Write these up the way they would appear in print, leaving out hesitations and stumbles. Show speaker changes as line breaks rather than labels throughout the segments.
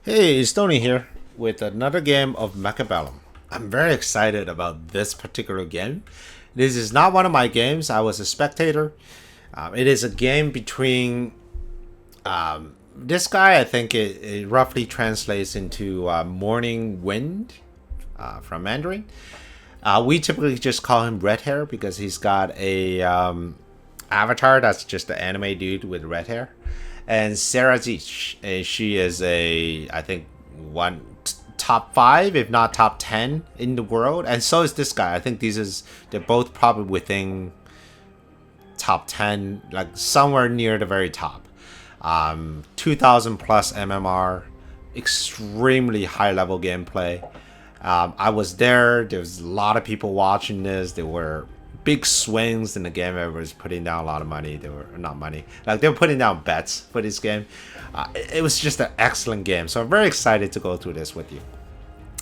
Hey, it's Tony here with another game of Mechabellum. I'm very excited about this particular game. This is not one of my games. I was a spectator. It is a game between this guy. I think it roughly translates into Morning Wind from Mandarin. We typically just call him Red Hair because he's got a avatar that's just an anime dude with red hair. And SaraTzch, and she is I think top 5, if not top 10 in the world, and so is this guy. I think they're both probably within top 10, like somewhere near the very top. 2,000 plus MMR, extremely high level gameplay. I was there. There was a lot of people watching this. There were big swings in the game. Everybody was putting down a lot of money. They were not money, like they were putting down bets for this game. It was just an excellent game, so I'm very excited to go through this with you.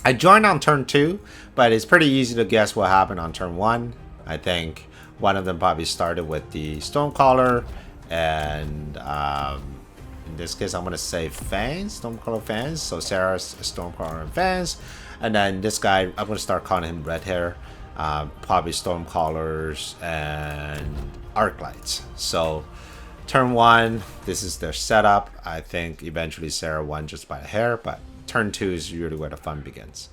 I joined on turn 2, but it's pretty easy to guess what happened on turn 1. I think one of them probably started with the Stormcaller, and in this case I'm going to say fans, Stormcaller fans. So Sarah's Stormcaller and fans, and then this guy, I'm going to start calling him Red Hair. Probably Stormcallers and Arclights. So turn 1, this is their setup. I think eventually Sarah won just by a hair, but turn 2 is usually where the fun begins.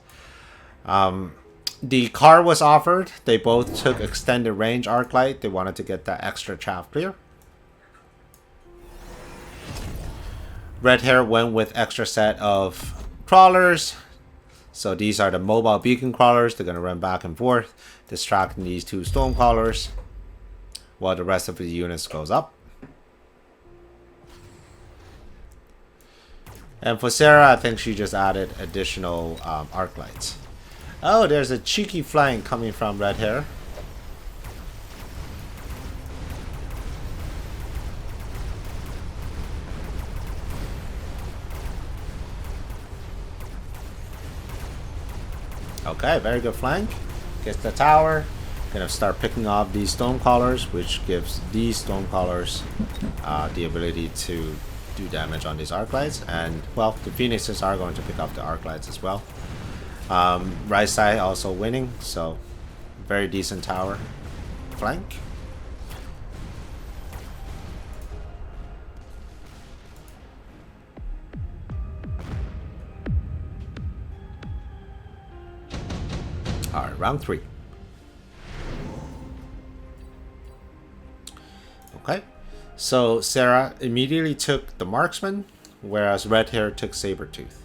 The car was offered. They both took extended range Arclight. They wanted to get that extra chaff clear. Red Hair went with extra set of crawlers. So these are the mobile beacon crawlers. They're going to run back and forth, distracting these two Stormcallers while the rest of the units goes up. And for Sarah, I think she just added additional arc lights. Oh, there's a cheeky flank coming from Red Hair. Okay, very good flank. Gets the tower. Gonna start picking off these Stormcallers, which gives these Stormcallers the ability to do damage on these Arclights. And, well, the Phoenixes are going to pick up the Arclights as well. Right side also winning, so very decent tower flank. Alright, round 3. Okay, so Sarah immediately took the Marksman, whereas Red Hair took Sabertooth.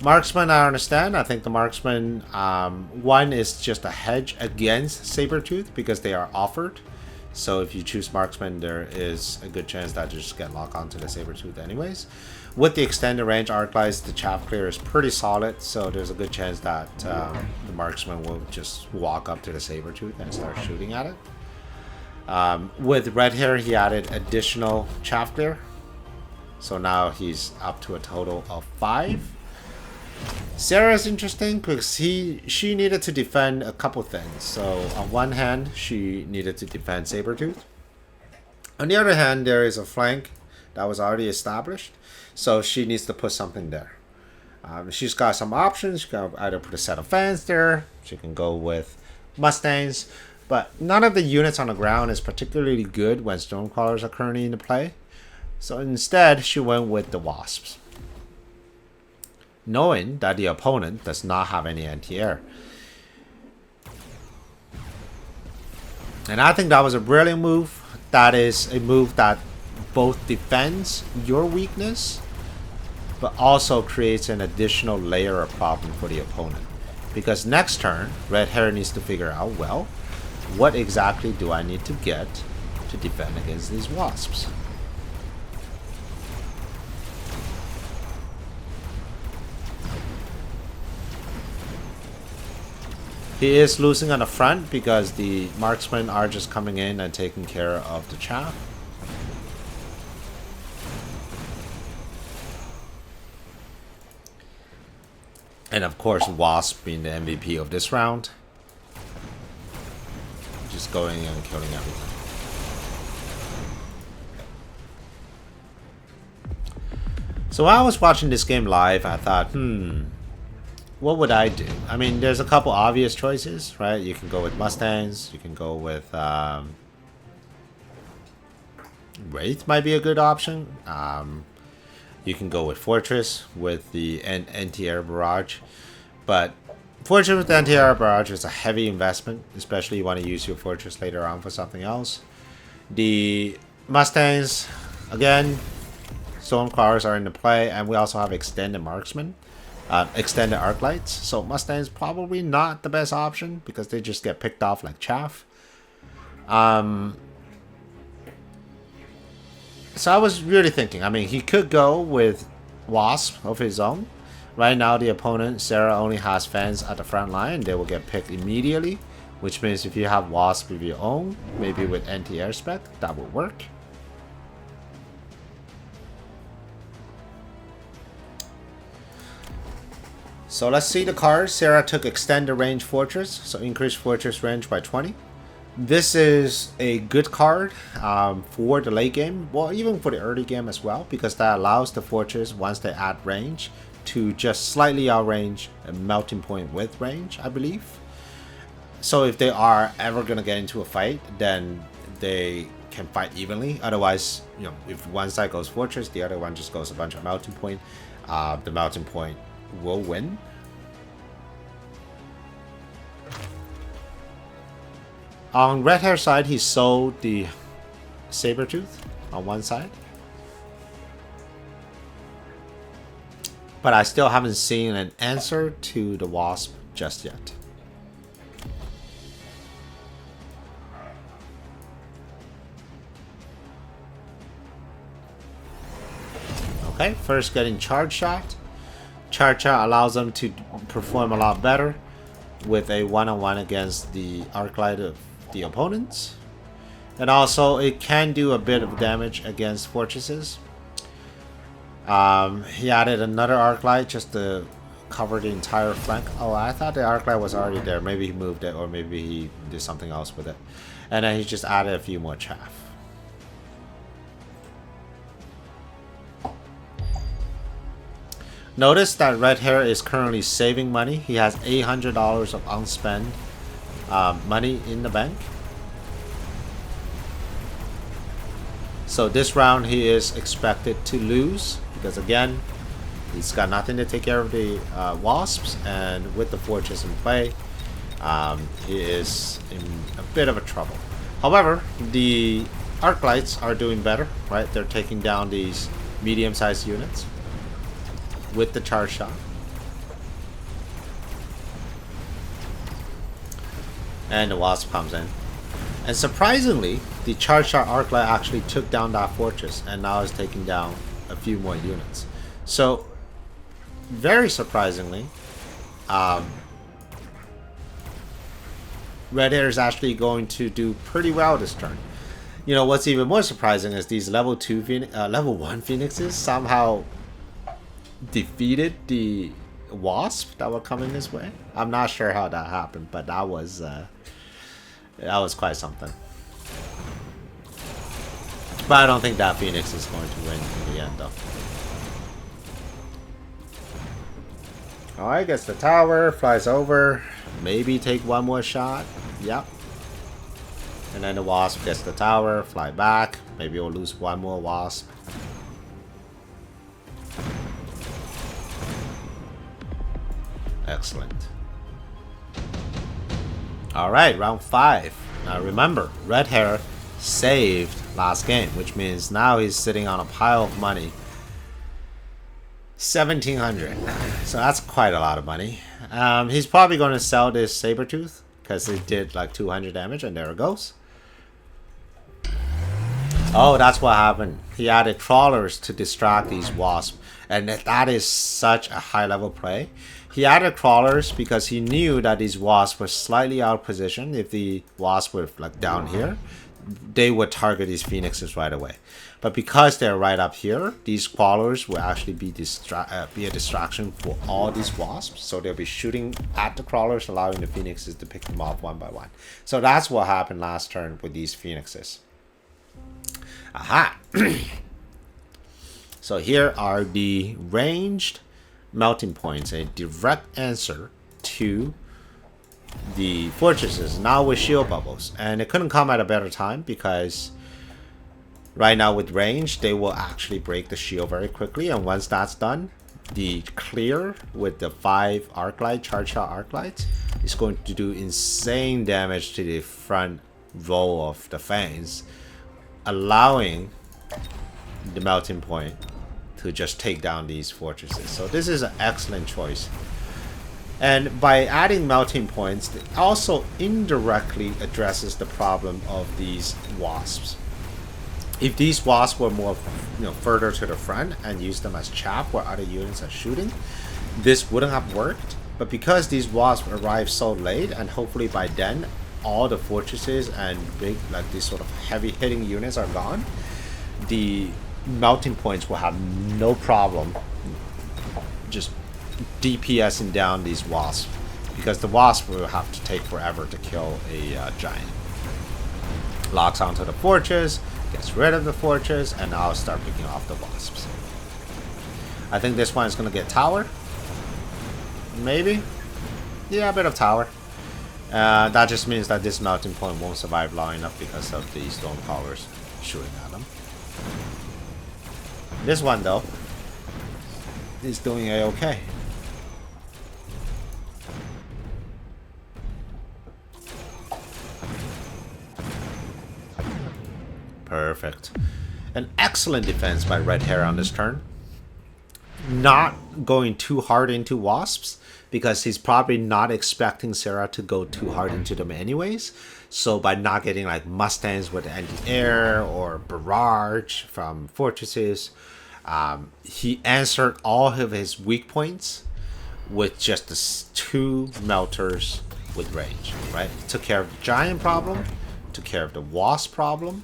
Marksman, I understand. I think the Marksman, one is just a hedge against Sabertooth because they are offered. So if you choose Marksman, there is a good chance that you just get locked onto the Sabertooth anyways. With the extended range Arclights, the chaff clear is pretty solid, so there's a good chance that the Marksman will just walk up to the Sabertooth and start shooting at it. With Red Hair, he added additional chaff clear, so now he's up to a total of 5. Sarah's interesting because she needed to defend a couple things. So on one hand, she needed to defend Sabertooth. On the other hand, there is a flank that was already established, so she needs to put something there. She's got some options. She can either put a set of fans there. She can go with Mustangs, but none of the units on the ground is particularly good when Stormcrawlers are currently in play. So instead, she went with the Wasps, knowing that the opponent does not have any anti-air. And I think that was a brilliant move. That is a move that both defends your weakness, but also creates an additional layer of problem for the opponent. Because next turn, Red Hair needs to figure out, well, what exactly do I need to get to defend against these Wasps? He is losing on the front because the Marksmen are just coming in and taking care of the chaff. And of course, Wasp being the MVP of this round. Just going and killing everything. So while I was watching this game live, I thought, what would I do? I mean, there's a couple obvious choices, right? You can go with Mustangs. You can go with Wraith might be a good option. You can go with Fortress with the anti-air barrage. But Fortress with the anti-air barrage is a heavy investment, especially you want to use your Fortress later on for something else. The Mustangs, again, Stormcrawlers are in the play, and we also have extended marksman. Extended arc lights, so Mustang's probably not the best option because they just get picked off like chaff. So I was really thinking, I mean, he could go with Wasp of his own. Right now the opponent, Sarah, only has fans at the front line. They will get picked immediately, which means if you have Wasp of your own, maybe with anti-air spec, that would work. So let's see the cards. Sarah took extended range fortress, so increase fortress range by 20. This is a good card for the late game, well, even for the early game as well, because that allows the fortress, once they add range, to just slightly outrange a melting point with range, I believe. So if they are ever going to get into a fight, then they can fight evenly. Otherwise, you know, if one side goes fortress, the other one just goes a bunch of melting point. The melting point will win. On red hair side, he sold the Sabertooth on one side, but I still haven't seen an answer to the Wasp just yet. Okay, first getting charge shot. Charge shot allows them to perform a lot better with a one-on-one against the arc light of the opponents, and also it can do a bit of damage against fortresses. He added another arc light just to cover the entire flank. Oh, I thought the arc light was already there. Maybe he moved it, or maybe he did something else with it, and then he just added a few more chaff. Notice that red hair is currently saving money. He has $800 of unspent money in the bank. So this round he is expected to lose because, again, he's got nothing to take care of the wasps, and with the fortress in play, he is in a bit of a trouble. However, the arc lights are doing better, right? They're taking down these medium-sized units with the charge shot. And the wasp comes in. And surprisingly, the charge shot arc light actually took down that fortress and now is taking down a few more units. So, very surprisingly, red hair is actually going to do pretty well this turn. You know, what's even more surprising is these level 1 phoenixes somehow defeated the wasp that were coming this way. I'm not sure how that happened, but that was quite something. But I don't think that Phoenix is going to win in the end, though. Alright, gets the tower, flies over, maybe take one more shot. Yep. And then the wasp gets the tower, fly back. Maybe we'll lose one more wasp. Excellent. Alright, round 5. Now remember, red hair saved last game, which means now he's sitting on a pile of money. 1,700. So that's quite a lot of money. He's probably going to sell this Sabertooth because it did like 200 damage, and there it goes. Oh, that's what happened. He added crawlers to distract these wasps, and that is such a high level play. He added crawlers because he knew that these wasps were slightly out of position. If the wasps were like down here, they would target these phoenixes right away. But because they're right up here, these crawlers will actually be a distraction for all these wasps. So they'll be shooting at the crawlers, allowing the phoenixes to pick them off one by one. So that's what happened last turn with these phoenixes. Aha! So here are the ranged melting points, a direct answer to the fortresses, now with shield bubbles. And it couldn't come at a better time, because right now with range, they will actually break the shield very quickly. And once that's done, the clear with the 5 arc light, charge shot arc lights, is going to do insane damage to the front row of the fangs, allowing the melting point to just take down these fortresses. So this is an excellent choice. And by adding melting points, it also indirectly addresses the problem of these wasps. If these wasps were more, further to the front and use them as chaff where other units are shooting, this wouldn't have worked. But because these wasps arrive so late, and hopefully by then all the fortresses and big, like these sort of heavy hitting units are gone, the melting points will have no problem just DPSing down these wasps, because the wasp will have to take forever to kill a giant. Locks onto the fortress, gets rid of the fortress, and now I'll start picking off the wasps. I think this one is going to get tower. Maybe? Yeah, a bit of tower. That just means that this melting point won't survive long enough because of the stormcrawlers shooting at them. This one, though, is doing a-okay. Perfect. An excellent defense by Red Hair on this turn. Not going too hard into wasps, because he's probably not expecting Sarah to go too hard into them anyways. So by not getting like Mustangs with anti-air or barrage from fortresses, he answered all of his weak points with just the 2 melters with range, right? Took care of the giant problem, took care of the wasp problem.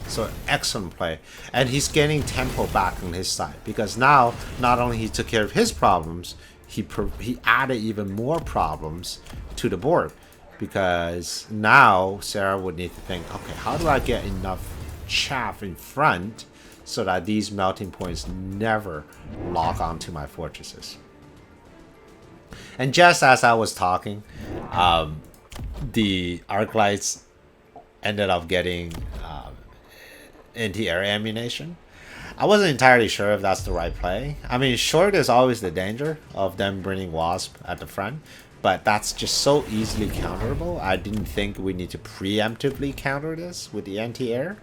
So excellent play, and he's getting tempo back on his side, because now not only he took care of his problems, he added even more problems to the board, because now Sarah would need to think, okay, how do I get enough chaff in front so that these melting points never lock onto my fortresses? And just as I was talking, the arc lights ended up getting anti-air ammunition. I wasn't entirely sure if that's the right play. I mean, sure, there's always the danger of them bringing wasp at the front, but that's just so easily counterable. I didn't think we need to preemptively counter this with the anti-air.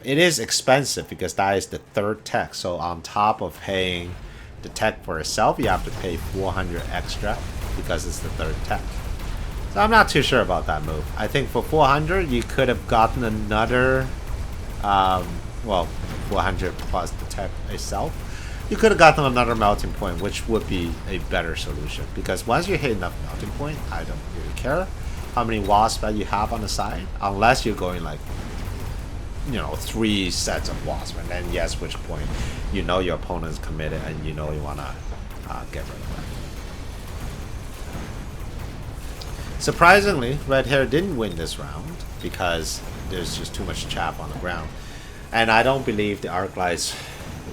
It is expensive, because that is the 3rd tech, so on top of paying the tech for itself, you have to pay 400 extra because it's the 3rd tech. So I'm not too sure about that move. I think for 400 you could have gotten another 400 plus the tech itself, you could have gotten another melting point, which would be a better solution, because once you hit enough melting point, I don't really care how many wasps that you have on the side, unless you're going like 3 sets of wasps, and then yes, which point your opponent is committed and you want to get rid of that. Surprisingly, Red Hair didn't win this round, because there's just too much chaff on the ground, and I don't believe the arc lights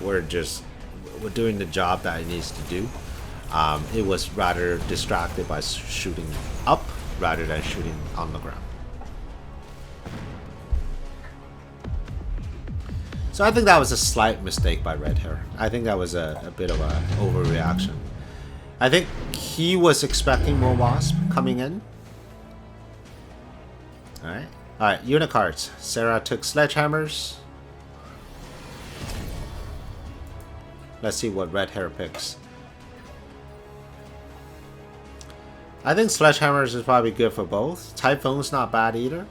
were doing the job that it needs to do. It was rather distracted by shooting up rather than shooting on the ground. So I think that was a slight mistake by Red Hair. I think that was a bit of an overreaction. I think he was expecting more wasp coming in. Alright, unit cards. Sarah took sledgehammers. Let's see what Red Hair picks. I think sledgehammers is probably good for both. Typhoon's not bad either.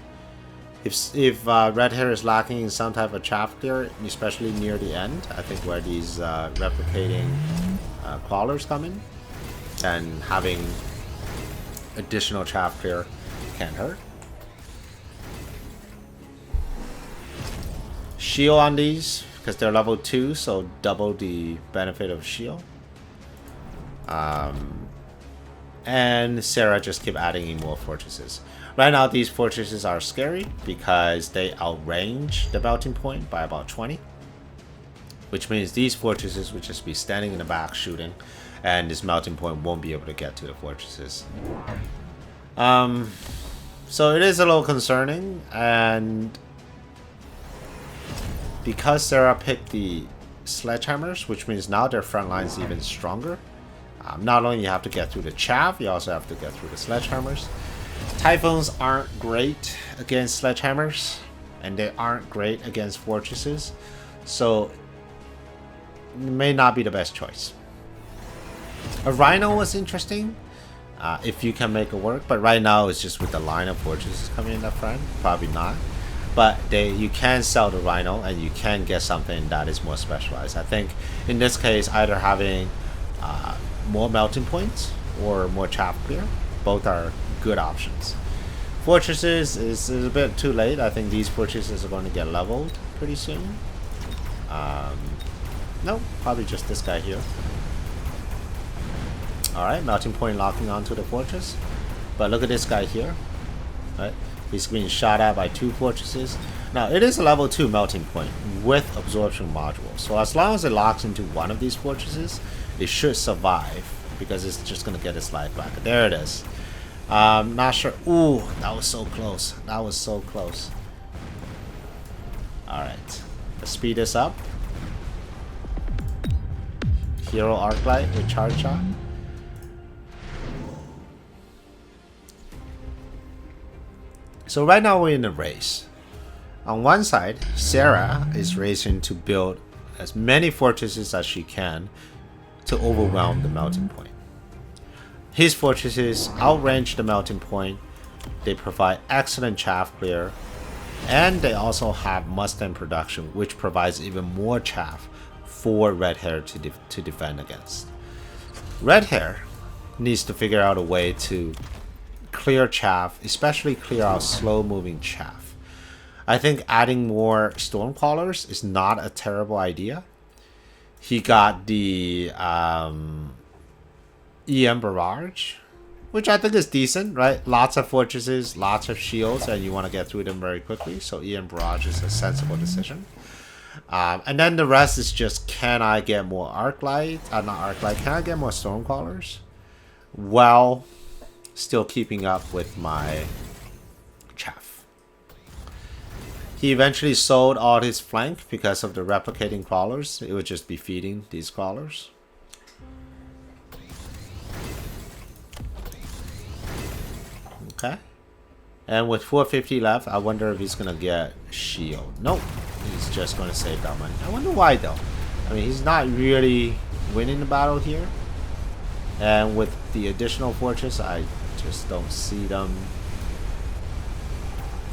If Red Hair is lacking in some type of chaff clear, especially near the end, I think where these replicating crawlers come in, and having additional chaff clear can't hurt. Shield on these, because they're level 2, so double the benefit of shield. And Sarah just keep adding in more fortresses. Right now these fortresses are scary because they outrange the melting point by about 20. which means these fortresses would just be standing in the back shooting, and this melting point won't be able to get to the fortresses. So it is a little concerning, and because Sarah picked the sledgehammers, which means now their front line is even stronger. Not only you have to get through the chaff, you also have to get through the sledgehammers. Typhoons aren't great against sledgehammers, and they aren't great against fortresses, so it may not be the best choice. A rhino was interesting, if you can make it work, but right now it's just with the line of fortresses coming in the front, probably not. But you can sell the rhino, and you can get something that is more specialized. I think in this case, either having more melting points or more chaff clear, both are good options. Fortresses is a bit too late. I think these fortresses are going to get leveled pretty soon. No, probably just this guy here. Alright, melting point locking onto the fortress. But look at this guy here. Right? He's being shot at by 2 fortresses. Now, it is a level 2 melting point with absorption module. So as long as it locks into one of these fortresses, it should survive, because it's just going to get its life back. There it is. Not sure. Ooh, that was so close. That was so close. Alright. Let's speed this up. Hero Arclight with charge shot. So right now we're in a race. On one side, Sarah is racing to build as many fortresses as she can to overwhelm the melting point. His fortresses outrange the melting point. They provide excellent chaff clear, and they also have Mustang production, which provides even more chaff for Red Hair to defend against. Red Hair needs to figure out a way to clear chaff, especially clear out slow moving chaff. I think adding more Stormcrawlers is not a terrible idea. He got the EM Barrage, which I think is decent, right? Lots of fortresses, lots of shields, and you want to get through them very quickly, so EM Barrage is a sensible decision. And then the rest is just, can I get more Arclight? Not Arclight, can I get more Stormcrawlers? Well, still keeping up with my chaff. He eventually sold all his flank because of the replicating crawlers. It would just be feeding these crawlers. Okay. And with 450 left, I wonder if he's going to get shield. Nope. He's just going to save that money. I wonder why though. I mean, he's not really winning the battle here. And with the additional fortress, I just don't see them.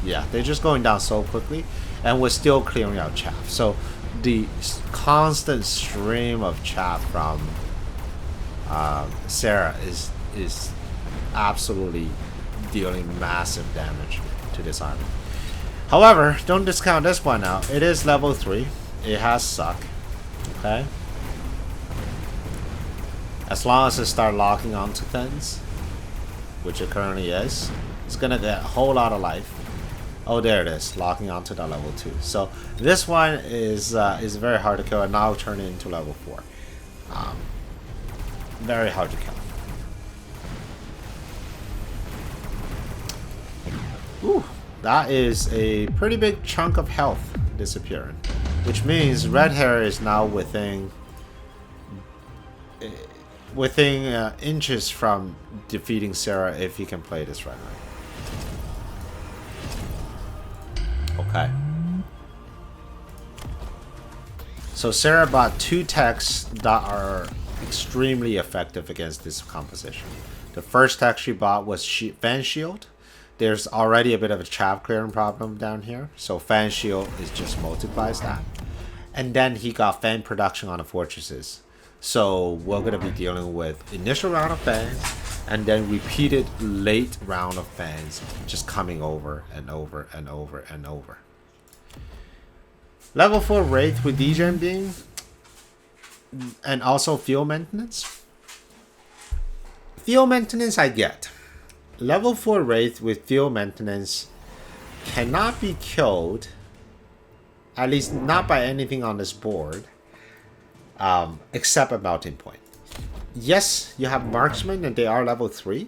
Yeah, they're just going down so quickly, and we're still clearing out chaff. So the constant stream of chaff from Sarah is absolutely dealing massive damage to this army. However, don't discount this one out. It is level 3. It has suck. Okay. As long as it start locking onto things, which it currently is, it's gonna get a whole lot of life. Oh, there it is, locking onto the level 2. So this one is very hard to kill, and now turn it into level 4. Very hard to kill. Ooh, that is a pretty big chunk of health disappearing, which means Red Hair is now within inches from defeating Sarah if he can play this right now. Okay. So Sarah bought 2 techs that are extremely effective against this composition. The first tech she bought was Fan Shield. There's already a bit of a chaff clearing problem down here, so Fan Shield is just multiplies that. And then he got fan production on the fortresses. So we're going to be dealing with initial round of fans, and then repeated late round of fans just coming over and over and over and over. Level 4 Wraith with degen beam, and also fuel maintenance. Fuel maintenance I get. Level 4 Wraith with fuel maintenance cannot be killed, at least not by anything on this board, except a melting point. Yes, you have marksmen and they are level 3,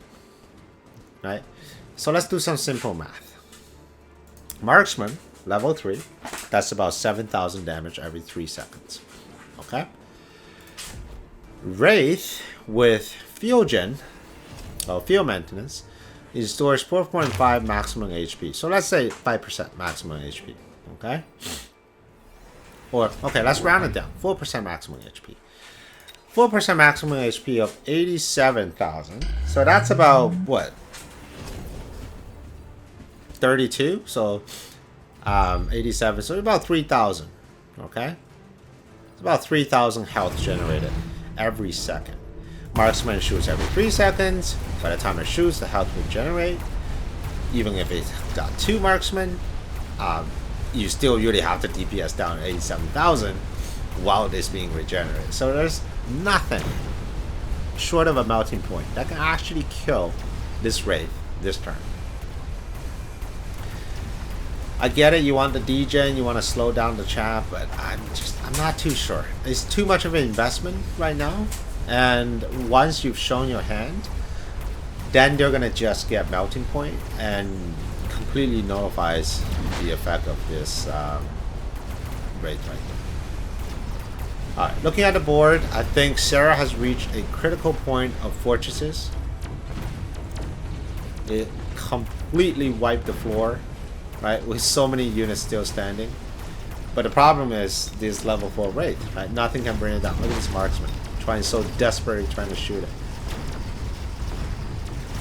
right? So let's do some simple math. Marksman, level 3, that's about 7,000 damage every 3 seconds. Okay? Wraith with field gen, or field maintenance, it stores 4.5 maximum HP. So let's say 5% maximum HP. Okay? Or, okay, let's round it down. 4% maximum HP. 4% maximum HP of 87,000. So that's about, what? 32? So, 87. So about 3,000. Okay? It's about 3,000 health generated every second. Marksman shoots every 3 seconds. By the time it shoots, the health will generate. Even if it's got 2 marksmen, you still really have the DPS down to 87,000 while it's being regenerated. So there's nothing short of a melting point that can actually kill this wraith this turn. I get it, you want the degen, you want to slow down the chat, but I'm not too sure. It's too much of an investment right now, and once you've shown your hand, then they're gonna just get melting point and completely nullifies the effect of this wraith right there. Alright, looking at the board, I think Sarah has reached a critical point of fortresses. It completely wiped the floor, right, with so many units still standing. But the problem is this level 4 wraith, right? Nothing can bring it down. Look at this marksman, trying so desperately trying to shoot it.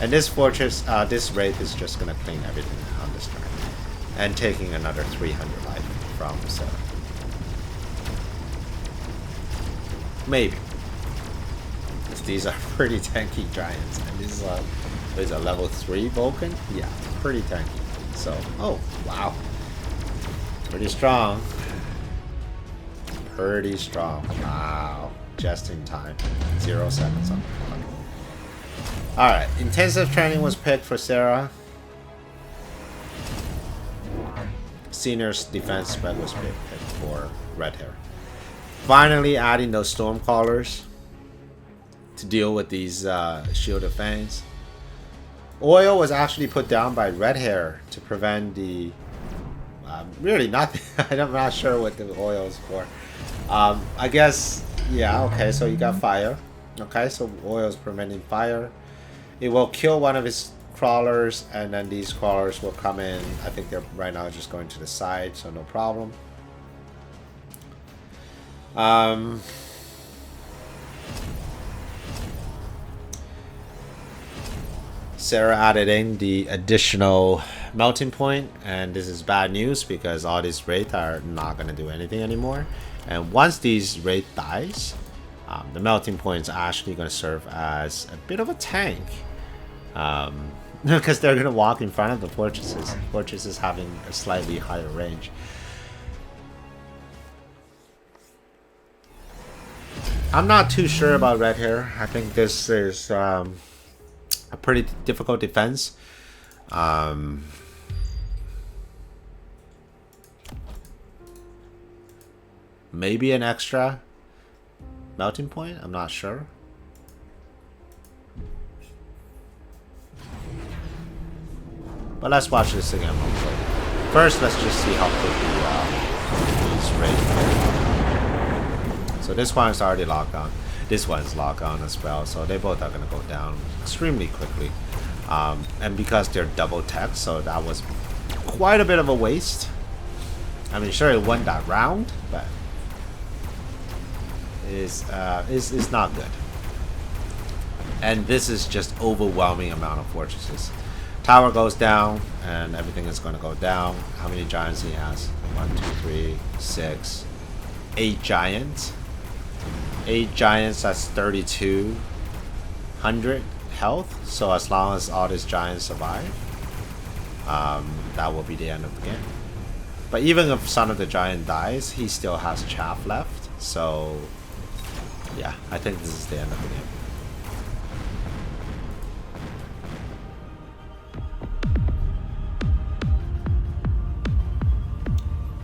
And this fortress, this wraith is just gonna clean everything on this turn, and taking another 300 life from Sarah. Maybe. Because these are pretty tanky giants, and this is a level 3 Vulcan. Yeah, pretty tanky. So, oh wow, pretty strong. Pretty strong. Wow, just in time. 0 seconds on the clock. Alright, intensive training was picked for Sarah. Senior defense spec was picked for red hair. Finally adding those storm callers to deal with these shield of fangs. Oil was actually put down by red hair to prevent the really nothing. I'm not sure what the oil is for. I guess, yeah, okay, so you got fire. Okay, so oil is preventing fire. It will kill one of his crawlers, and then these crawlers will come in. I think they're right now just going to the side, so no problem. Sarah added in the additional melting point, and this is bad news because all these wraith are not going to do anything anymore. And once these wraith dies, the melting point is actually going to serve as a bit of a tank. Because they're going to walk in front of the fortresses. Fortresses having a slightly higher range. I'm not too sure about red hair. I think this is a pretty difficult defense. Maybe an extra melting point? I'm not sure. But let's watch this again real quick. First, let's just see how quickly these wraith. So this one is already locked on. This one is locked on as well. So they both are going to go down extremely quickly. And because they're double tech, so that was quite a bit of a waste. I mean, sure, it won that round, but it's not good. And this is just overwhelming amount of fortresses. Tower goes down, and everything is going to go down. How many giants he has? 1, 2, 3, 6, 8 giants. 8 giants, that's 3,200 health. So as long as all these giants survive, that will be the end of the game. But even if Son of the Giant dies, he still has chaff left. So yeah, I think this is the end of the game.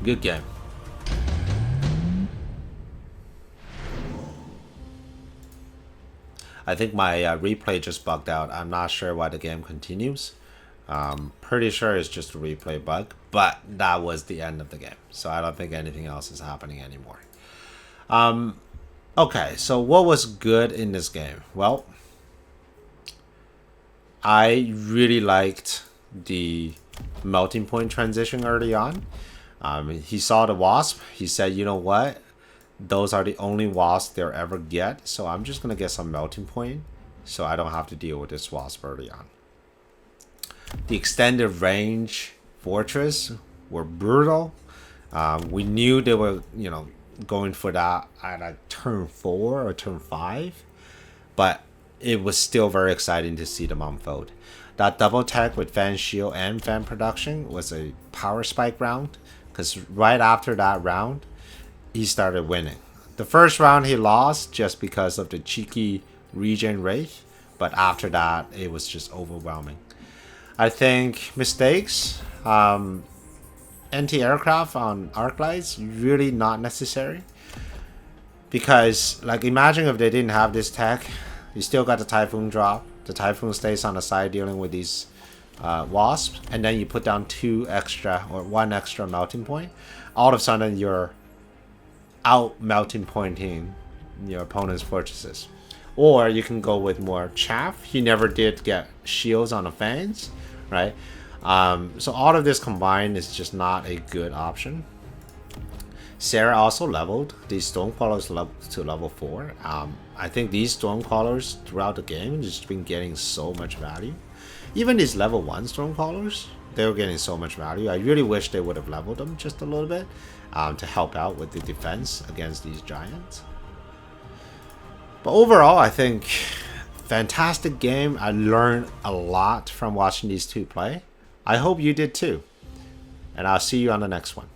Good game. I think my replay just bugged out. I'm not sure why the game continues. Pretty sure it's just a replay bug, but that was the end of the game. So I don't think anything else is happening anymore. Okay, so what was good in this game? Well, I really liked the melting point transition early on. He saw the wasp. He said, you know what? Those are the only wasps they'll ever get. So I'm just going to get some melting point so I don't have to deal with this wasp early on. The extended range fortress were brutal. We knew they were, going for that at like turn 4 or turn 5. But it was still very exciting to see them unfold. That double tech with fan shield and fan production was a power spike round. Because right after that round, he started winning. The first round he lost just because of the cheeky regen wraith. But after that, it was just overwhelming. I think mistakes, anti-aircraft on arc lights, really not necessary. Because, like, imagine if they didn't have this tech, you still got the Typhoon drop. The Typhoon stays on the side dealing with these wasps. And then you put down 2 extra or 1 extra melting point. All of a sudden, you're out melting pointing your opponent's fortresses. Or you can go with more chaff. He never did get shields on the fans, right? So all of this combined is just not a good option. Sarah also leveled these Stormcrawlers to level 4. I think these Stormcrawlers throughout the game just been getting so much value. Even these level 1 Stormcrawlers, they were getting so much value. I really wish they would have leveled them just a little bit to help out with the defense against these giants. But overall, I think fantastic game. I learned a lot from watching these two play. I hope you did too. And I'll see you on the next one.